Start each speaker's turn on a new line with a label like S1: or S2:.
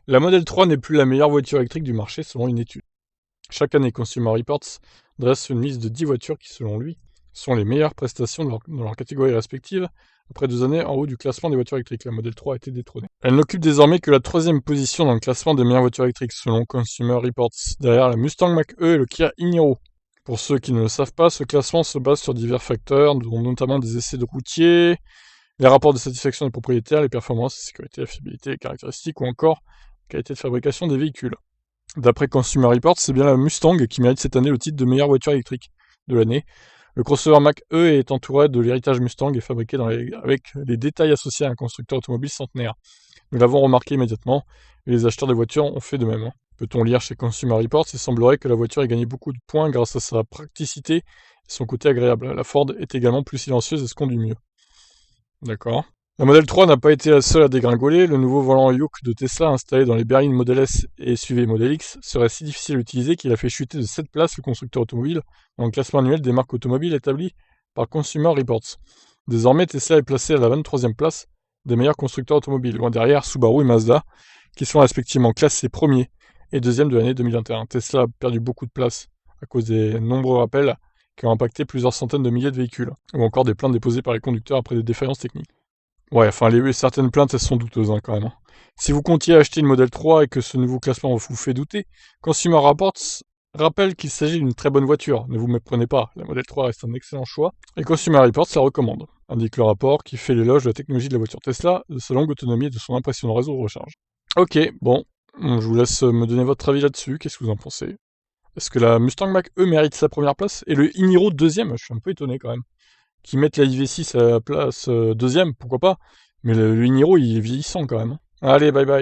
S1: La Model 3 n'est plus la meilleure voiture électrique du marché selon une étude. Chaque année, Consumer Reports dresse une liste de 10 voitures qui, selon lui, sont les meilleures prestations dans leur catégorie respective. Après 2 années en haut du classement des voitures électriques, la Model 3 a été détrônée. Elle n'occupe désormais que la 3e position dans le classement des meilleures voitures électriques, selon Consumer Reports, derrière la Mustang Mach-E et le Kia e-Niro. Pour ceux qui ne le savent pas, ce classement se base sur divers facteurs, dont notamment des essais de routiers, les rapports de satisfaction des propriétaires, les performances, la sécurité, la fiabilité, les caractéristiques ou encore la qualité de fabrication des véhicules. D'après Consumer Reports, c'est bien la Mustang qui mérite cette année le titre de meilleure voiture électrique de l'année. Le crossover Mach-E est entouré de l'héritage Mustang et fabriqué avec les détails associés à un constructeur automobile centenaire. Nous l'avons remarqué immédiatement, et les acheteurs de voitures ont fait de même. Peut-on lire chez Consumer Reports, il semblerait que la voiture ait gagné beaucoup de points grâce à sa praticité et son côté agréable. La Ford est également plus silencieuse et se conduit mieux. D'accord. La Model 3 n'a pas été la seule à dégringoler. Le nouveau volant Yoke de Tesla installé dans les berlines Model S et SUV Model X serait si difficile à utiliser qu'il a fait chuter de 7 places le constructeur automobile dans le classement annuel des marques automobiles établi par Consumer Reports. Désormais, Tesla est placé à la 23e place des meilleurs constructeurs automobiles, loin derrière Subaru et Mazda, qui sont respectivement classés premiers et deuxième de l'année 2021. Tesla a perdu beaucoup de place à cause des nombreux rappels qui ont impacté plusieurs centaines de milliers de véhicules, ou encore des plaintes déposées par les conducteurs après des défaillances techniques. Ouais, enfin, certaines plaintes, elles sont douteuses, hein, quand même, hein. Si vous comptiez acheter une Model 3 et que ce nouveau classement vous fait douter, Consumer Reports rappelle qu'il s'agit d'une très bonne voiture. Ne vous méprenez pas, la Model 3 reste un excellent choix, et Consumer Reports la recommande, indique le rapport qui fait l'éloge de la technologie de la voiture Tesla, de sa longue autonomie et de son impressionnant réseau de recharge. Ok, bon, je vous laisse me donner votre avis là-dessus, qu'est-ce que vous en pensez? Est-ce que la Mustang Mach-E mérite sa première place, et le e-Niro deuxième? Je suis un peu étonné quand même. Qu'ils mettent la IV6 à la place deuxième, pourquoi pas, mais le e-Niro il est vieillissant quand même, hein. Allez, bye bye.